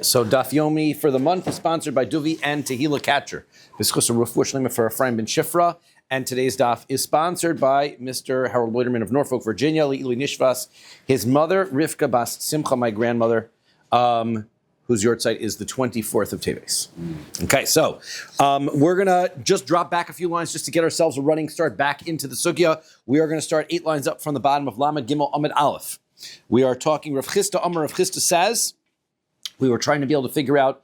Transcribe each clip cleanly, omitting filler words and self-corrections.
Okay, so Daf Yomi for the month is sponsored by Duvi and Tehila Catcher. B'schus Refuah Shlema for Ephraim ben Shifra. And today's Daf is sponsored by Mr. Harold Loiterman of Norfolk, Virginia, Li'ili Nishvas. His mother, Rivka Bas Simcha, my grandmother, whose yahrzeit is the 24th of Teves. Okay, so we're going to just drop back a few lines just to get ourselves a running start back into the sugya. We are going to start 8 lines up from the bottom of Lamed Gimel Amud Aleph. We are talking Rav Chisda Amar. Rav Chisda says, we were trying to be able to figure out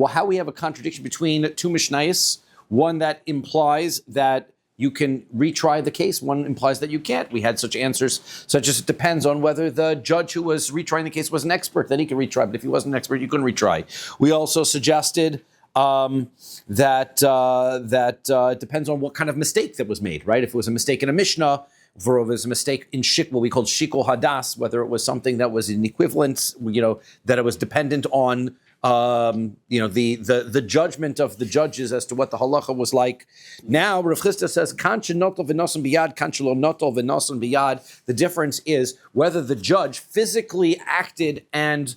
how we have a contradiction between two Mishnayos, one that implies that you can retry the case, one implies that you can't. We had such answers, such as it depends on whether the judge who was retrying the case was an expert, then he could retry, but if he wasn't an expert, you couldn't retry. We also suggested that it depends on what kind of mistake that was made, right? If it was a mistake in a Mishnah, or if it was a mistake in what we called shikol hadas, whether it was something that was an equivalence, that it was dependent on the judgment of the judges as to what the halacha was like. Now Rav Chisda says, "Kanche notol v'noson biyad, kanche lo notol v'noson biyad." The difference is whether the judge physically acted and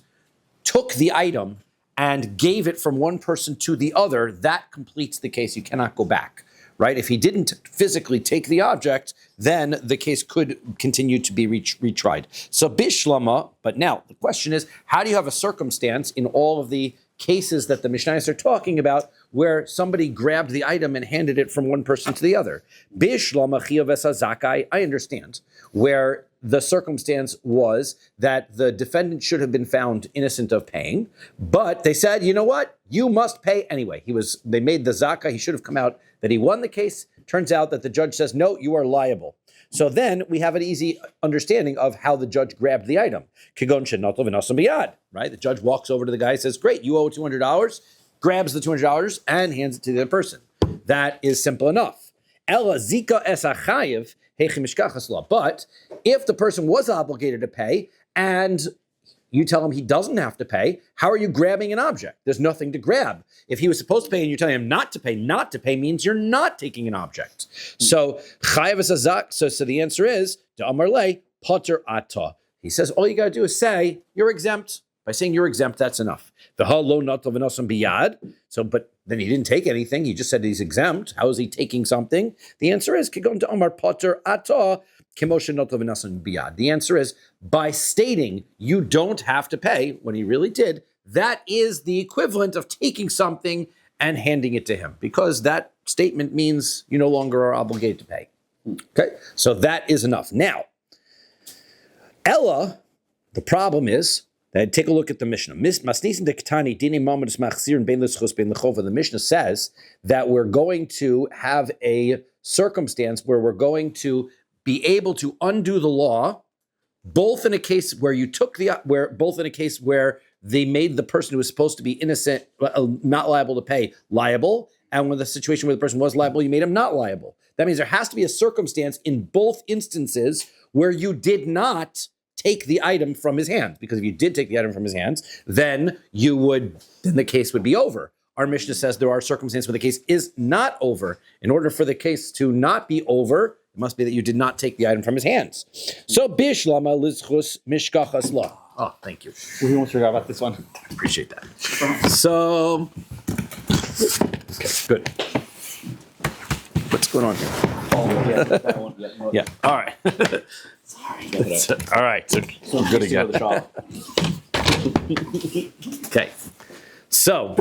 took the item and gave it from one person to the other. That completes the case. You cannot go back. Right? If he didn't physically take the object, then the case could continue to be retried. So bishlama, but now the question is, how do you have a circumstance in all of the cases that the Mishnayos are talking about where somebody grabbed the item and handed it from one person to the other? Bishlama chiyuv zakai, I understand, where the circumstance was that the defendant should have been found innocent of paying, but they said, you know what? You must pay anyway. They made the zakah, he should have come out that he won the case. Turns out that the judge says, no, you are liable. So then we have an easy understanding of how the judge grabbed the item. Right? The judge walks over to the guy and says, great, you owe $200, grabs the $200 and hands it to the other person. That is simple enough. Ela zika es achayev heichim mishkachas law. But if the person was obligated to pay and you tell him he doesn't have to pay, how are you grabbing an object? There's nothing to grab. If he was supposed to pay and you're telling him not to pay means you're not taking an object. So chayav azak. So the answer is da'amar le poter ata. He says all you got to do is say you're exempt. By saying you're exempt, that's enough. The lo notol v'noson biyad. So, but then he didn't take anything. He just said he's exempt. How is he taking something? The answer is kigon da'amar poter ata. The answer is by stating you don't have to pay when he really did. That is the equivalent of taking something and handing it to him, because that statement means you no longer are obligated to pay. Okay, so that is enough. Now, Ella, the problem is that take a look at the Mishnah. The Mishnah says that we're going to have a circumstance where we're going to be able to undo the law, both in a case where they made the person who was supposed to be innocent, not liable to pay, liable, and when the situation where the person was liable, you made him not liable. That means there has to be a circumstance in both instances where you did not take the item from his hands, because if you did take the item from his hands, then the case would be over. Our Mishnah says there are circumstances where the case is not over. In order for the case to not be over, it must be that you did not take the item from his hands. So, bishlama lizchus mishkachas law. Oh, thank you. We almost forgot about this one. I appreciate that. So, okay, good. What's going on here? Oh, yeah, that one. Yeah. All right. Sorry. All right. So good again. Okay. So,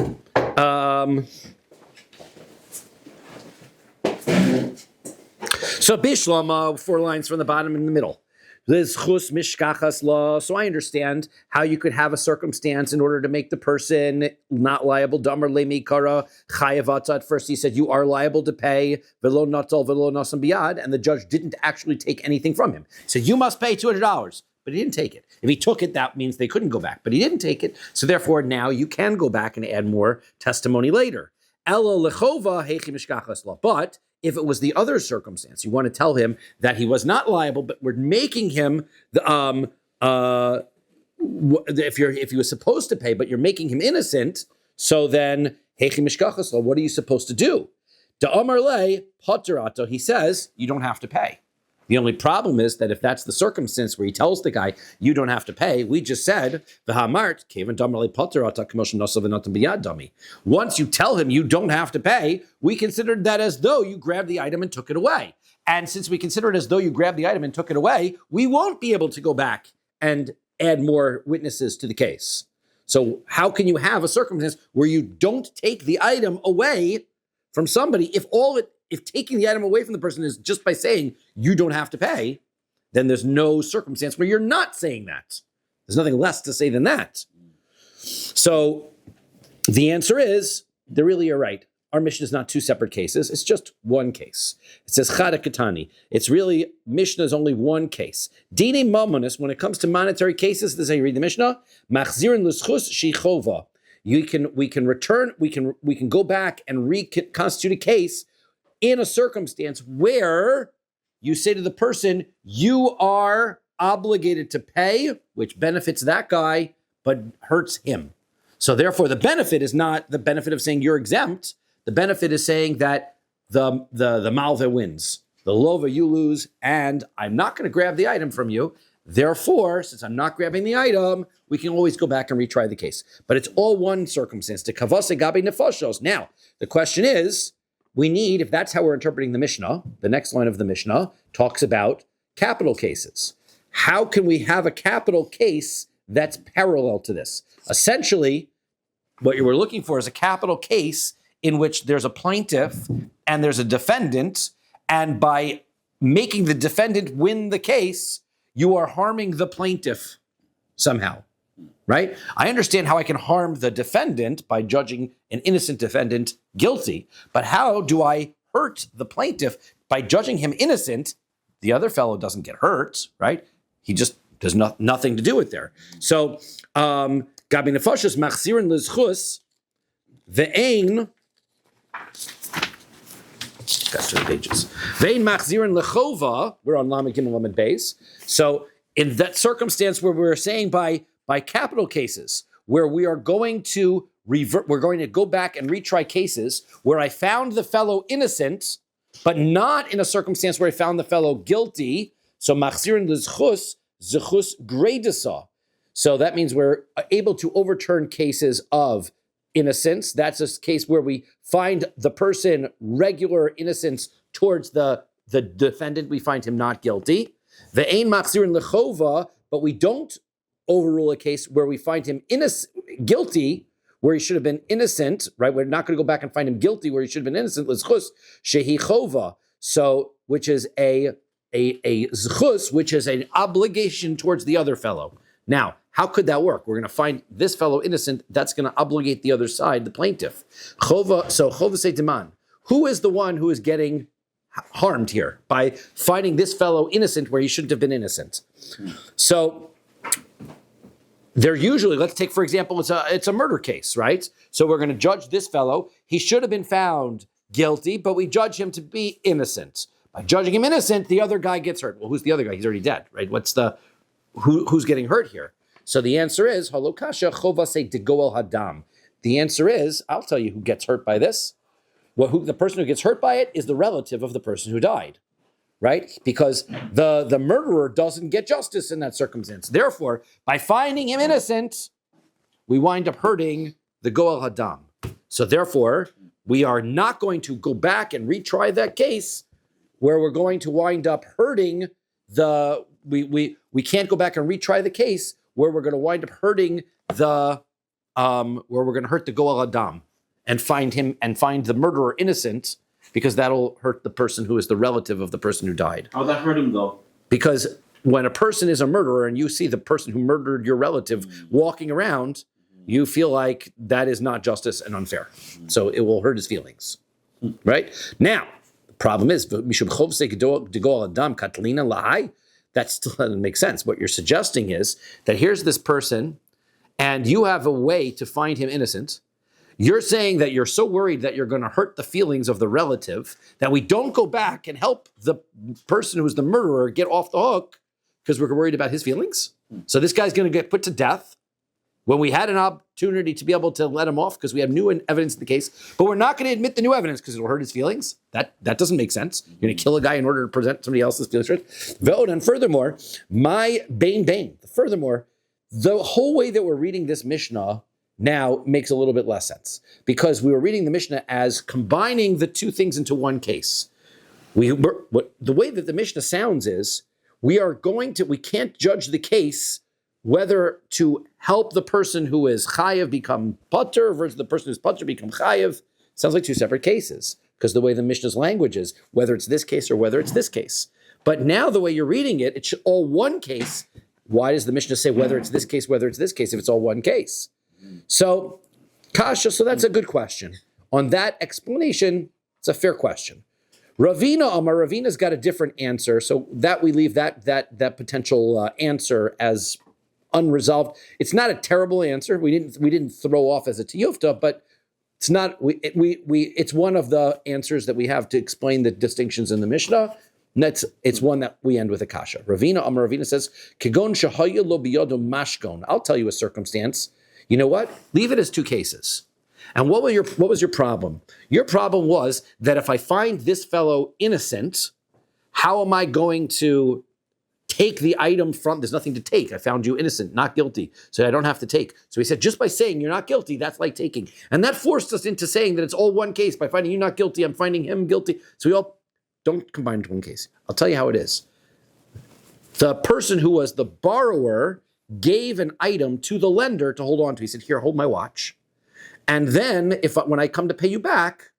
bishlama, 4 lines from the bottom and the middle. Lizchus mishkachas law. So I understand how you could have a circumstance in order to make the person not liable. Damar le mikara chayav. At first he said you are liable to pay velo notol velo noson biyad, and the judge didn't actually take anything from him. He said you must pay $200, but he didn't take it. If he took it, that means they couldn't go back, but he didn't take it. So therefore now you can go back and add more testimony later. Ela lechova heichi mishkachas law. But if it was the other circumstance, you want to tell him that he was not liable, but we're making him if he was supposed to pay, but you're making him innocent. So then, heichi mishkachas law, what are you supposed to do? Da'amar le poter ato. He says you don't have to pay. The only problem is that if that's the circumstance where he tells the guy, you don't have to pay, we just said, once you tell him you don't have to pay, we considered that as though you grabbed the item and took it away. And since we consider it as though you grabbed the item and took it away, we won't be able to go back and add more witnesses to the case. So how can you have a circumstance where you don't take the item away from somebody if taking the item away from the person is just by saying you don't have to pay, then there's no circumstance where you're not saying that. There's nothing less to say than that. So the answer is, they really are right. Our Mishnah is not two separate cases. It's just one case. It says Chada Katani. It's really, Mishnah is only one case. Dine Mamonis, when it comes to monetary cases, this is how you read the Mishnah, Machzirin L'schus Shichova. We can go back and reconstitute a case in a circumstance where you say to the person, you are obligated to pay, which benefits that guy, but hurts him. So therefore, the benefit is not the benefit of saying you're exempt. The benefit is saying that the malva wins. The lova you lose, and I'm not going to grab the item from you. Therefore, since I'm not grabbing the item, we can always go back and retry the case. But it's all one circumstance. To kavase gabe nefoshos. Now, the question is, we need, if that's how we're interpreting the Mishnah, the next line of the Mishnah talks about capital cases. How can we have a capital case that's parallel to this? Essentially, what you were looking for is a capital case in which there's a plaintiff and there's a defendant, and by making the defendant win the case, you are harming the plaintiff somehow, right? I understand how I can harm the defendant by judging an innocent defendant guilty, but how do I hurt the plaintiff by judging him innocent? The other fellow doesn't get hurt, right? He just does nothing to do with there. So, Gabi nefashos machzirin lizchus ve'ein. Got to the pages. Ve'ein machzirin lechova. We're on Lamed Gimel Lamed Beis. So, in that circumstance where we're saying by capital cases, where we are going to we're going to go back and retry cases where I found the fellow innocent, but not in a circumstance where I found the fellow guilty. So machzirin lizchus zechus gredasa. So that means we're able to overturn cases of innocence. That's a case where we find the person regular innocence towards the defendant. We find him not guilty. The ein machzirin lechova, but we don't overrule a case where we find him guilty, where he should have been innocent, right? We're not going to go back and find him guilty where he should have been innocent. L'zchus shehi chova, so which is a zchus, which is an obligation towards the other fellow. Now, how could that work? We're going to find this fellow innocent. That's going to obligate the other side, the plaintiff. Chova, so chova seideman. Who is the one who is getting harmed here by finding this fellow innocent where he shouldn't have been innocent? So they're usually, let's take, for example, it's a murder case, right? So we're going to judge this fellow. He should have been found guilty, but we judge him to be innocent. By judging him innocent, the other guy gets hurt. Well, who's the other guy? He's already dead, right? Who's getting hurt here? So the answer is, halokasha chovase degoel hadam. The answer is, I'll tell you who gets hurt by this. The person who gets hurt by it is the relative of the person who died, right? Because the murderer doesn't get justice in that circumstance. Therefore, by finding him innocent, we wind up hurting the goel hadam. So therefore, we are not going to go back and retry that case where we're going to wind up hurting we can't go back and retry the case where we're going to wind up hurting where we're going to hurt the goel hadam and find the murderer innocent, because that'll hurt the person who is the relative of the person who died. How'd that hurt him though? Because when a person is a murderer and you see the person who murdered your relative walking around, you feel like that is not justice and unfair. So it will hurt his feelings, right? Now, the problem is, that still doesn't make sense. What you're suggesting is that here's this person and you have a way to find him innocent. You're saying that you're so worried that you're going to hurt the feelings of the relative that we don't go back and help the person who's the murderer get off the hook because we're worried about his feelings. So this guy's going to get put to death, when we had an opportunity to be able to let him off because we have new evidence in the case, but we're not going to admit the new evidence because it'll hurt his feelings. That doesn't make sense. You're going to kill a guy in order to present somebody else's feelings. And furthermore, furthermore, the whole way that we're reading this Mishnah now makes a little bit less sense because we were reading the Mishnah as combining the two things into one case. The way that the Mishnah sounds is we can't judge the case whether to help the person who is chayev become patur versus the person who's patur become chayev. Sounds like two separate cases because the way the Mishnah's language is, whether it's this case or whether it's this case. But now the way you're reading it, it's all one case. Why does the Mishnah say whether it's this case, whether it's this case, if it's all one case? So, kasha, so that's a good question. On that explanation, it's a fair question. Ravina's got a different answer, so that we leave that potential answer as unresolved. It's not a terrible answer. We didn't throw off as a tiyufta, but it's not. It's one of the answers that we have to explain the distinctions in the Mishnah. And it's one that we end with a kasha. Ravina says, "Kigon shahaya lo biyodo mashkon." I'll tell you a circumstance. You know what? Leave it as two cases. And what was your problem? Your problem was that if I find this fellow innocent, how am I going to take the item from? There's nothing to take. I found you innocent, not guilty, so I don't have to take. So he said, just by saying you're not guilty, that's like taking. And that forced us into saying that it's all one case. By finding you not guilty, I'm finding him guilty. So we all don't combine into one case. I'll tell you how it is. The person who was the borrower gave an item to the lender to hold on to. He said, here, hold my watch. And then when I come to pay you back,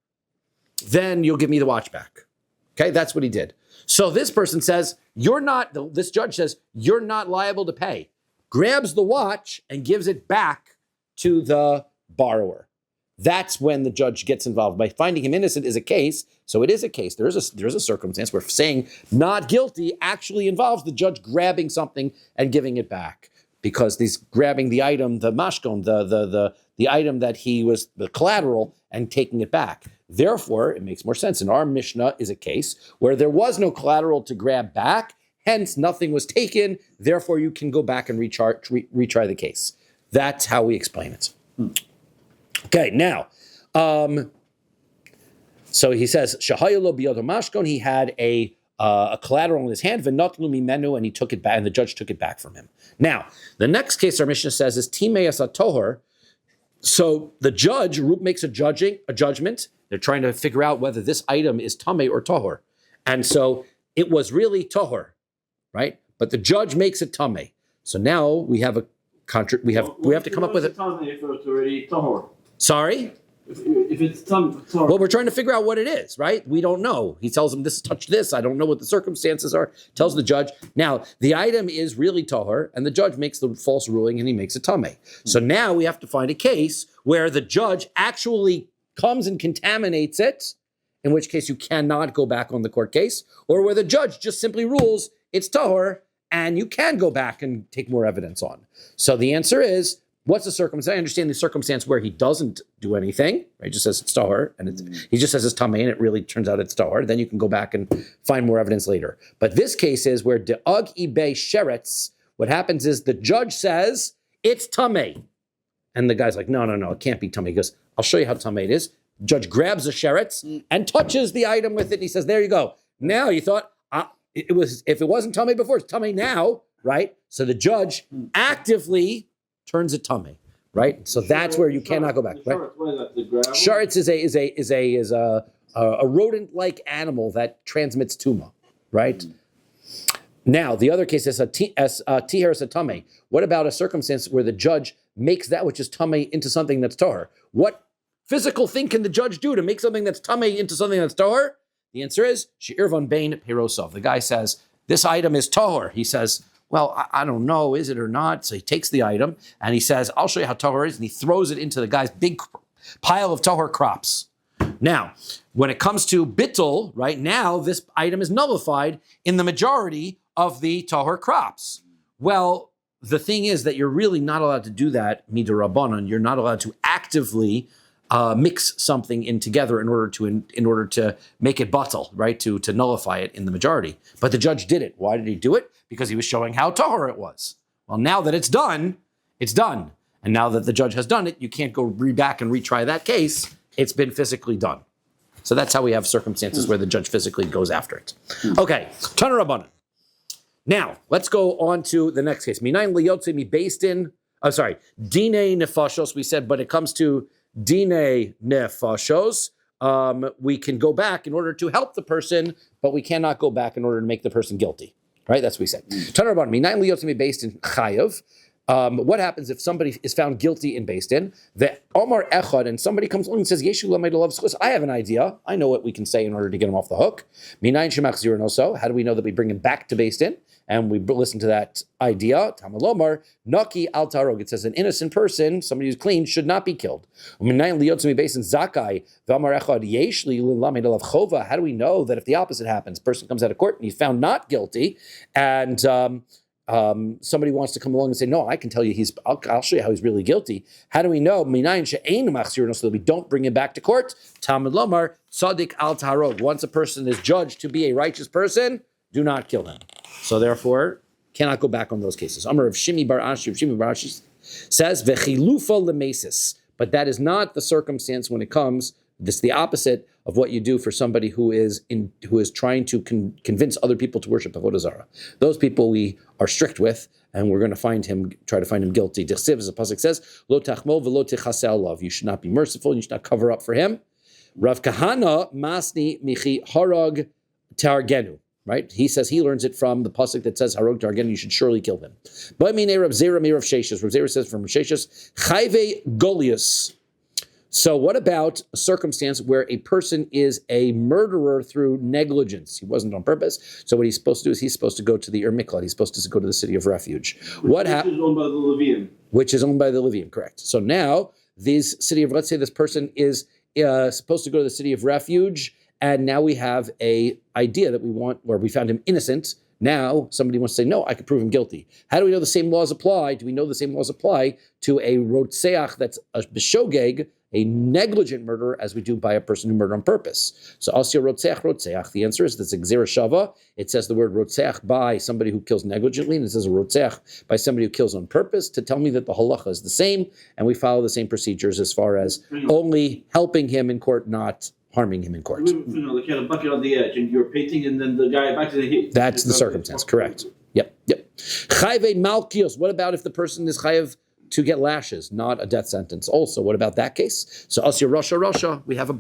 then you'll give me the watch back. Okay, that's what he did. So this person says, this judge says, you're not liable to pay. Grabs the watch and gives it back to the borrower. That's when the judge gets involved. By finding him innocent is a case, so it is a case. There is a circumstance where saying not guilty actually involves the judge grabbing something and giving it back. Because he's grabbing the item, the mashkon, the item that he was the collateral, and taking it back. Therefore, it makes more sense. And our Mishnah is a case where there was no collateral to grab back, hence nothing was taken. Therefore, you can go back and retry the case. That's how we explain it. Okay, now, so he says, Shahayalo biyodo mashkon, he had a collateral in his hand, v'notlu mimenu, and he took it back, and the judge took it back from him. Now, the next case our Mishnah says is Timei Tohor. So the judge makes a judgment. They're trying to figure out whether this item is Tamei or Tohor. And so it was really Tohor, right? But the judge makes it Tamei. So now we have we have to come up with it. If it's already Tohor. Sorry? If it's Tohor. Well, we're trying to figure out what it is, right? We don't know. He tells him, touch this. I don't know what the circumstances are. Tells the judge. Now, the item is really Tohor, and the judge makes the false ruling, and he makes it Tamei. So now we have to find a case where the judge actually comes and contaminates it, in which case you cannot go back on the court case, or where the judge just simply rules it's Tohor, and you can go back and take more evidence on. So the answer is, what's the circumstance? I understand the circumstance where he doesn't do anything, right? He just says it's Tohor, and he just says it's Tamei, and it really turns out it's Tohor. Then you can go back and find more evidence later. But this case is where de'ag ibei sheretz, what happens is the judge says, it's Tamei. And the guy's like, no, it can't be Tamei. He goes, I'll show you how Tamei it is. Judge grabs the sheretz and touches the item with it, and he says, there you go. Now you thought, if it wasn't Tamei before, it's Tamei now, right? So the judge actively turns it Tamei, right? So that's where you cannot go back, right? Sheretz is a rodent-like animal that transmits tuma, right? Now, the other case is tiher tamei. What about a circumstance where the judge makes that which is tamei into something that's tahor? What physical thing can the judge do to make something that's tamei into something that's tahor? The answer is she'irvan bein perosov. The guy says, this item is tahor. He says, well, I don't know, is it or not? So he takes the item and he says, I'll show you how tahor is, and he throws it into the guy's big pile of tahor crops. Now, when it comes to bittul, right now, this item is nullified in the majority of the tahor crops. Well, the thing is that you're really not allowed to do that, midrabanan. You're not allowed to actively mix something in together in order to make it batal, right? To nullify it in the majority. But the judge did it. Why did he do it? Because he was showing how tahor it was. Well, now that it's done, it's done. And now that the judge has done it, you can't go back and retry that case. It's been physically done. So that's how we have circumstances where the judge physically goes after it. Okay, Tana Rabbanan. Now, let's go on to the next case. Minayin liyotze mi based in, dine nefashos, we said, but it comes to dine nefashos, we can go back in order to help the person, but we cannot go back in order to make the person guilty. Right? That's what we said. Tana Rabbanan, minayin liyotze mi based in chayav. What happens if somebody is found guilty in Beis Din? The Omar Echad, and somebody comes along and says, Yeshu Lamed Olav Zchus. I have an idea. I know what we can say in order to get him off the hook. Minayin Shemach Zirin also. How do we know that we bring him back to Beis Din? And we listen to that idea. Tamalomar, Naki Al Tarog. It says an innocent person, somebody who's clean, should not be killed. Minayin Liyotzmi Beis Din Zakai, V'Omar Echad, Yeshli Lamed Olav Chova. How do we know that if the opposite happens, person comes out of court and he's found not guilty, and somebody wants to come along and say, no, I can tell you I'll show you how he's really guilty. How do we know? So that we don't bring him back to court. Talmud Lomar, Tzaddik al Taharog. Once a person is judged to be a righteous person, do not kill him. So therefore, cannot go back on those cases. Amar of Shimi Bar Ashi says, Vechilufa lemesis. But that is not the circumstance when it comes, this is the opposite of what you do for somebody who is trying to convince other people to worship Avodah Zarah. Those people we are strict with, and we're going to try to find him guilty. Dichsiv, as the pasuk says, Lo tachmo v'lo techaseh alav. You should not be merciful. You should not cover up for him. Rav Kahana masni michi harag targenu. Right? He says he learns it from the pasuk that says harag targenu. You should surely kill him. But mine Rav Zera mi Rav Sheshes. Rav Zera says from Rav Sheshes, chayve golius. So what about a circumstance where a person is a murderer through negligence? He wasn't on purpose. So what he's supposed to do is he's supposed to go to the Miklat. He's supposed to go to the city of refuge. Which is owned by the Levium. Which is owned by the Levium, correct. So now let's say this person is supposed to go to the city of refuge, and now we have a idea that where we found him innocent. Now somebody wants to say, no, I could prove him guilty. How do we know the same laws apply? Do we know the same laws apply to a rotseach that's a b'shogeg, a negligent murder, as we do by a person who murdered on purpose? So asya rotseach. The answer is that's a gzera shava. It says the word rotseach by somebody who kills negligently, and it says a rotseach by somebody who kills on purpose, to tell me that the halacha is the same, and we follow the same procedures as far as only helping him in court, not harming him in court. Like you had a bucket on the edge, and you're painting, and then the guy back to the heat. That's the circumstance, correct. Yep. Chayve malkios. What about if the person is chayav to get lashes, not a death sentence? Also, what about that case? So asya rasha. We have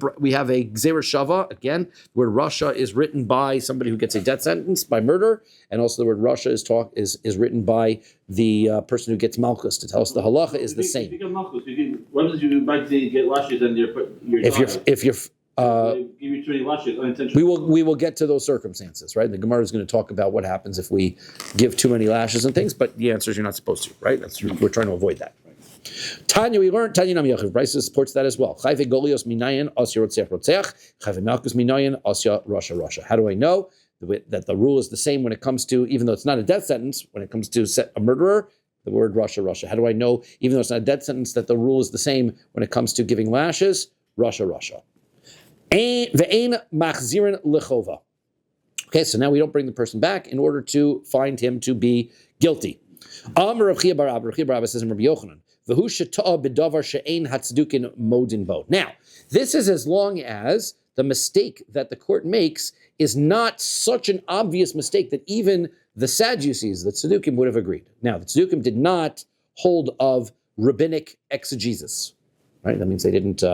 a gzera shava again, where rasha is written by somebody who gets a death sentence by murder, and also the word rasha is written by the person who gets malchus, to tell us the halacha is the same. If you get malchus, why did you back to get lashes and you're if you're give you 20 lashes unintentionally. We will get to those circumstances, right? The Gemara is going to talk about what happens if we give too many lashes and things, but the answer is you're not supposed to, right? We're trying to avoid that. Tanya, we learned Tanya Nam Yachiv. Bryce supports that as well. Chayve golios minayin asya rotzeach rotzeach. Chayve malchus minayin asya rasha. How do I know that the rule is the same when it comes to, even though it's not a death sentence, when it comes to a murderer, the word rasha? How do I know, even though it's not a death sentence, that the rule is the same when it comes to giving lashes? Rasha. Ve'ein machzirin lechova. Okay, so now we don't bring the person back in order to find him to be guilty. Amar Rav Chia bar Abba. Rav Chia bar Abba says in Rabbi Yochanan, V'hu sheta'a b'davar she'ein hatzedukin modin bo. Now, this is as long as the mistake that the court makes is not such an obvious mistake that even the Sadducees, the Tzedukim, would have agreed. Now, the Tzedukim did not hold of rabbinic exegesis, right? That means they didn't...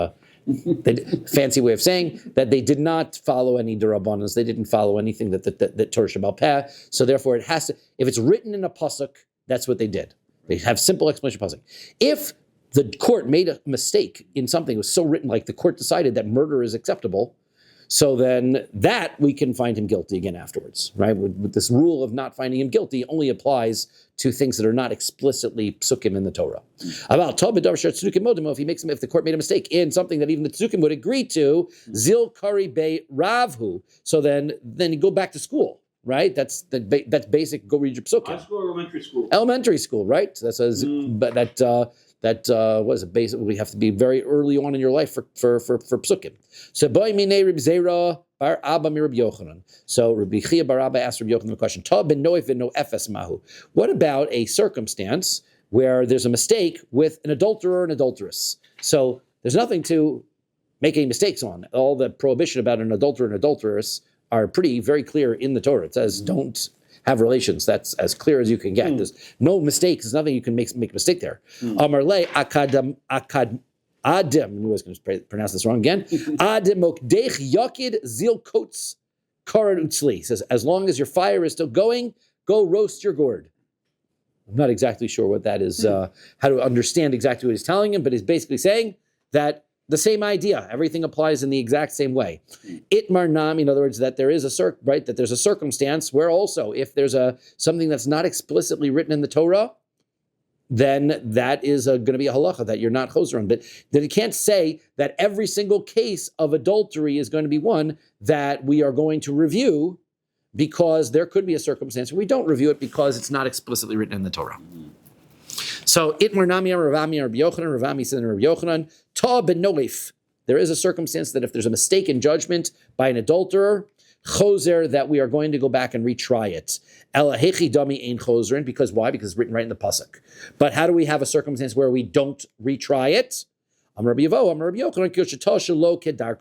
fancy way of saying that they did not follow any derabanas. They didn't follow anything that Torah Shabbat Peh. So therefore, it has to. If it's written in a pasuk, that's what they did. They have simple explanation of pasuk. If the court made a mistake in something, it was so written, like the court decided that murder is acceptable, so then that we can find him guilty again afterwards, right? With this rule of not finding him guilty only applies to things that are not explicitly psukim in the Torah. If the court made a mistake in something that even the tzukim would agree to, zil kari be ravhu. So then you go back to school, right? That's basic. Go read your psukim. High school or elementary school? Elementary school, right? That was a basic. We have to be very early on in your life for psukim. So boy minei Reb Zera bar Abba mi Rabbi Yochanan. So Rabbi Chia bar Abba asked Rabbi Yochanan the question: Ta benoif v'no efes mahu. What about a circumstance where there's a mistake with an adulterer or an adulteress. So there's nothing to make any mistakes on. All the prohibition about an adulterer and adulteress are very clear in the Torah. It says don't have relations. That's as clear as you can get. There's no mistakes. There's nothing you can make a mistake there. Amar le Adam, I was going to pronounce this wrong again. Adam mokdech yakid zil kots karan utzli. Says, as long as your fire is still going, go roast your gourd. I'm not exactly sure what that is, how to understand exactly what he's telling him, but he's basically saying that the same idea, everything applies in the exact same way. Itmar nam, in other words, that there is that there's a circumstance where also, if there's something that's not explicitly written in the Torah, then that is going to be a halacha that you're not choser on. But then you can't say that every single case of adultery is going to be one that we are going to review, because there could be a circumstance where we don't review it because it's not explicitly written in the Torah. So, Itmar Nami Ravami Rabbi Yochanan, Ravami said in Rabbi Yochanan, Ta ben Nolif. There is a circumstance that if there's a mistake in judgment by an adulterer, choser, that we are going to go back and retry it. Ela hechi dami ein choserin, because why? Because it's written right in the pasuk. But how do we have a circumstance where we don't retry it? Rabbi Yochanan,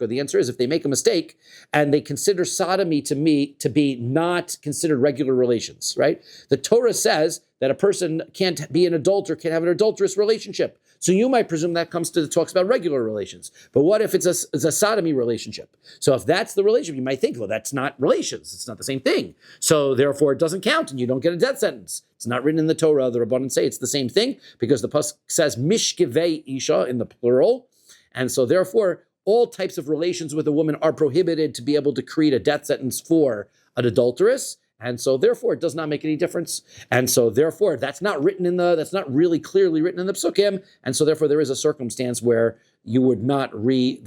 the answer is if they make a mistake and they consider sodomy to be not considered regular relations, right? The Torah says that a person can't be an adulterer, can't have an adulterous relationship. So you might presume that talks about regular relations. But what if it's a sodomy relationship? So if that's the relationship, you might think, well, that's not relations. It's not the same thing. So therefore it doesn't count and you don't get a death sentence. It's not written in the Torah. The Rabbanan say it's the same thing because the pasuk says mishkevei isha in the plural. And so therefore all types of relations with a woman are prohibited to be able to create a death sentence for an adulteress. And so therefore it does not make any difference. And so therefore that's not really clearly written in the psukim. And so therefore there is a circumstance where you would not retry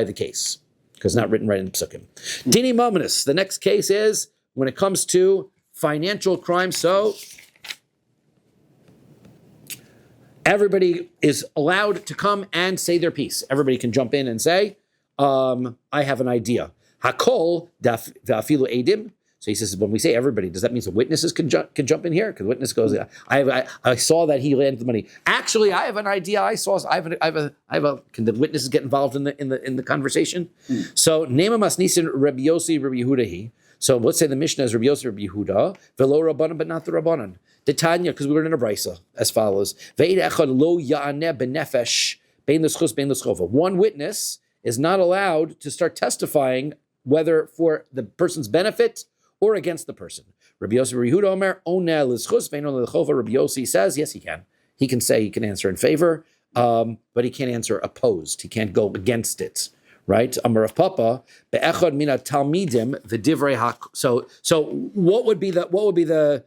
the case because it's not written right in the psukim. Dini mominus. The next case is when it comes to financial crime. So everybody is allowed to come and say their piece. Everybody can jump in and say, I have an idea. Hakol da'afilu edim. So he says, when we say everybody, does that mean the witnesses can jump in here? Because the witness goes, I saw that he landed the money. Actually, I have an idea. Can the witnesses get involved in the conversation? So Nema Masnisin Rabbi Yossi Rabbi Yehudahi. So let's say the Mishnah is Rabbi Yossi Rabbi Yehuda, velo Rabbanan, but not the Rabbanan. The Tanya, because we learn in a brisa as follows: Ve'id echad lo ya'aneh benefesh bein l'schus bein l'schova. One witness is not allowed to start testifying whether for the person's benefit or against the person. Rabbi Yossi Rabbi Yehuda Omer oneh l'schus ve'in l'chova. Rabbi Yossi says yes, he can. He can answer in favor, but he can't answer opposed. He can't go against it. Right? Amar of Papa be'echad mina talmidim v'divrei hak. So what would be the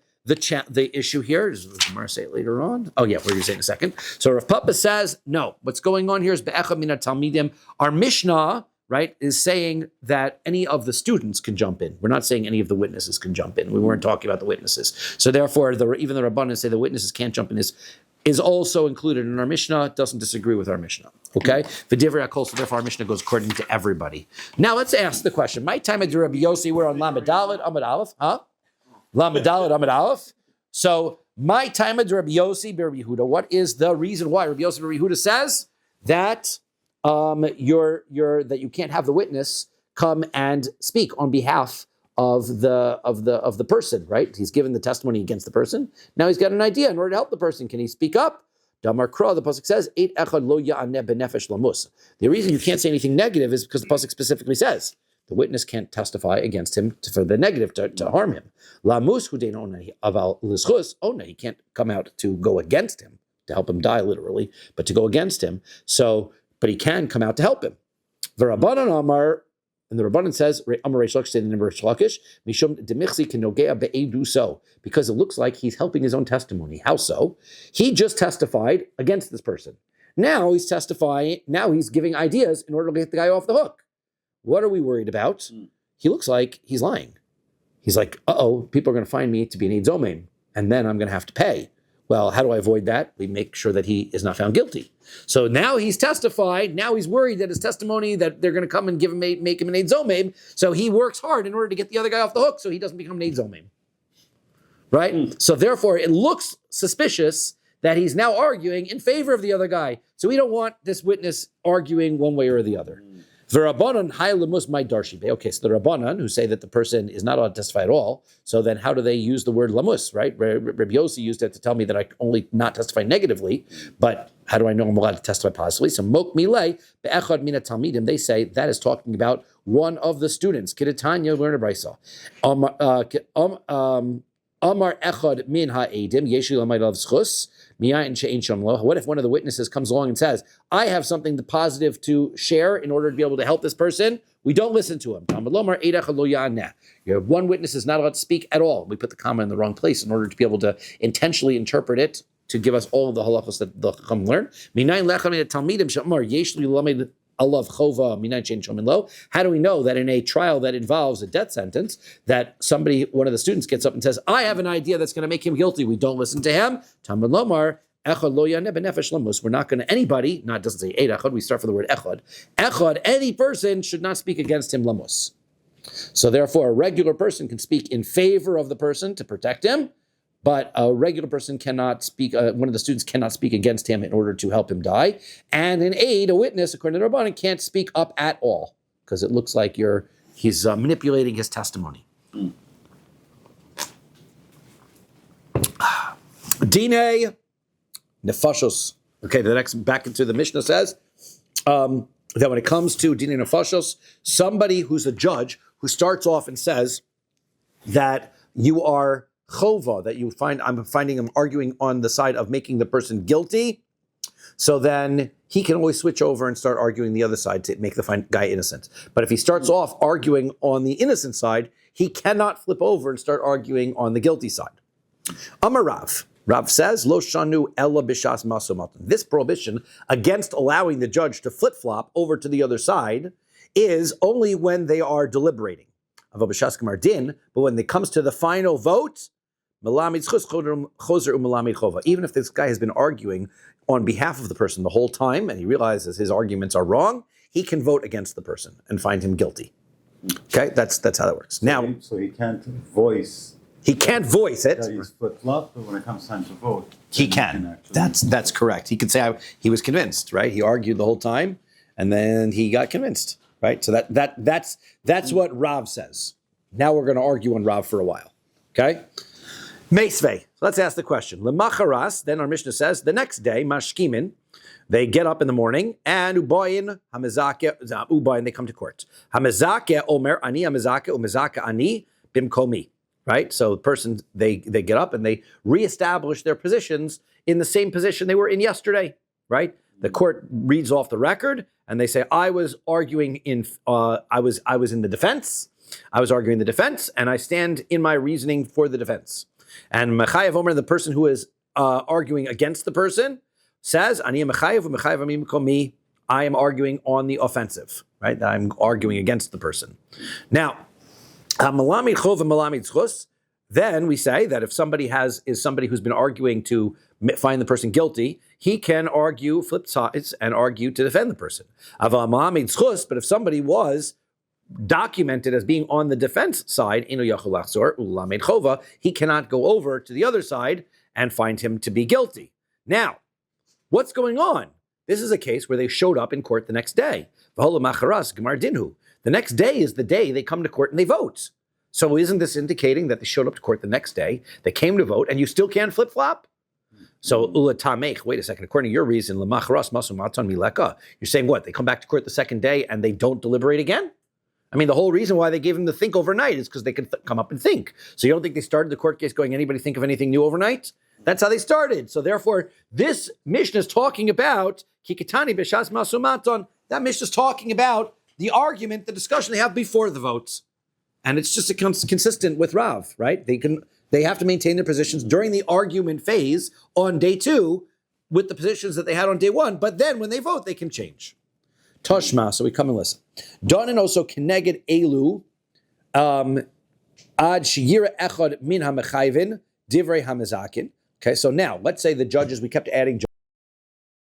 issue here? Does Gemara say it later on? Oh yeah, what are you saying in a second? So Rav Papa says no. What's going on here is be'echad mina talmidim. Our Mishnah, right, is saying that any of the students can jump in. We're not saying any of the witnesses can jump in. We weren't talking about the witnesses. So therefore, even the Rabbanan say the witnesses can't jump in is also included in our Mishnah. Doesn't disagree with our Mishnah. Okay? V'divrei hakol, so therefore our Mishnah goes according to everybody. Now let's ask the question. My time at Rabbi Yossi, we're on Lamed Daled Amud Aleph. Lamed Daled Amud Aleph. So my time at Rabbi Yossi, Rabbi Yehuda, what is the reason why Rabbi Yossi, Rabbi Yehuda says that that you can't have the witness come and speak on behalf of the person, right? He's given the testimony against the person. Now he's got an idea in order to help the person. Can he speak up? Damar Kra, the pasuk says, "Eit echad lo ya'aneh benefesh lamus." The reason you can't say anything negative is because the pasuk specifically says the witness can't testify against him for the negative to harm him. Lamus hudein oneh aval l'schus oneh. He can't come out to go against him to help him die literally, but to go against him. So, but he can come out to help him. V'Rabbanan Amar. And the Rabbanan says, Amar Reish Lakish, say the name of Reish Lakish, Mishum demichsi kenogea be'edu so, because it looks like he's helping his own testimony. How so? He just testified against this person. Now he's testifying, now he's giving ideas in order to get the guy off the hook. What are we worried about? He looks like he's lying. He's like, people are going to find me to be an Eid Zomim, and then I'm going to have to pay. Well, how do I avoid that? We make sure that he is not found guilty. So now he's testified. Now he's worried that his testimony, that they're going to come and make him an Eid Zomim. So he works hard in order to get the other guy off the hook so he doesn't become an Eid Zomim. right? So therefore, it looks suspicious that he's now arguing in favor of the other guy. So we don't want this witness arguing one way or the other. The Rabbanan hay lemus my darshi. Okay, so the Rabbanan who say that the person is not allowed to testify at all. So then, how do they use the word lamus? Right? Rabbi Yossi used it to tell me that I only not testify negatively, but how do I know I'm allowed to testify positively? So mok milei be'echad mina talmidim. They say that is talking about one of the students. Kidatanya learn a brisa. Amar echad min ha'edim yeshu l'mayid av schus. What if one of the witnesses comes along and says, I have something positive to share in order to be able to help this person? We don't listen to him. You have one witness is not allowed to speak at all. We put the comma in the wrong place in order to be able to intentionally interpret it to give us all of the halachos that the chacham learn. How do we know that in a trial that involves a death sentence, that one of the students gets up and says, I have an idea that's going to make him guilty. We don't listen to him. Talmud Lomar, we're not going to, anybody, not doesn't say eid echad, we start from the word echad. Echad, any person should not speak against him lamos. So therefore, a regular person can speak in favor of the person to protect him, but a regular person cannot speak, one of the students cannot speak against him in order to help him die. And an aid, a witness, according to the Rabbanan, can't speak up at all, because it looks like he's manipulating his testimony. Dine nefashos. Okay, the next, back into the Mishnah says that when it comes to dine nefashos, somebody who's a judge who starts off and says that you are chova, that I'm finding him arguing on the side of making the person guilty, so then he can always switch over and start arguing the other side to make the guy innocent. But if he starts off arguing on the innocent side, he cannot flip over and start arguing on the guilty side. Amar Rav says, Lo shanu ella bishas masomat. This prohibition against allowing the judge to flip-flop over to the other side is only when they are deliberating. But when it comes to the final vote, even if this guy has been arguing on behalf of the person the whole time and he realizes his arguments are wrong, he can vote against the person and find him guilty. Okay, that's how that works. So he can't voice. He can't voice it. That he's flip-flop, but when it comes time to vote, he can. That's correct. He can say he was convinced, right? He argued the whole time, and then he got convinced, right? So that's what Rav says. Now we're going to argue on Rav for a while, okay? Meisvei. Let's ask the question. Lemacharas. Then our Mishnah says the next day, mashkimin, they get up in the morning and ubayin hamizake ubayin. They come to court. Hamizake omer ani hamizake umizake ani bimkomi. Right? So the person, they get up and they reestablish their positions in the same position they were in yesterday, right? The court reads off the record and they say, I was arguing I was in the defense, I was arguing the defense, and I stand in my reasoning for the defense. And Mechayev Omer, the person who is arguing against the person, says, Ani Mechayev u'Mechayev ami b'komi, I am arguing on the offensive, right? I'm arguing against the person. Now, then we say that if somebody is somebody who's been arguing to find the person guilty, he can argue flip sides and argue to defend the person. But if somebody was documented as being on the defense side, he cannot go over to the other side and find him to be guilty. Now, what's going on? This is a case where they showed up in court the next day. The next day is the day they come to court and they vote. So isn't this indicating that they showed up to court the next day, they came to vote, and you still can't flip-flop? So, wait a second, according to your reason, you're saying what? They come back to court the second day and they don't deliberate again? I mean, the whole reason why they gave them to think overnight is because they could come up and think. So you don't think they started the court case going, anybody think of anything new overnight? That's how they started. So therefore, this Mishnah is talking about, Kikitani b'shas masumaton, that Mishnah is talking about the argument, the discussion they have before the votes. And it's just consistent with Rav, right? They have to maintain their positions during the argument phase on day 2 with the positions that they had on day 1, but then when they vote, they can change. Toshma, so we come and listen. Donin also keneged elu ad shiyira echad min hamechayvin divrei hamazakin. Okay, so now let's say the judges, we kept adding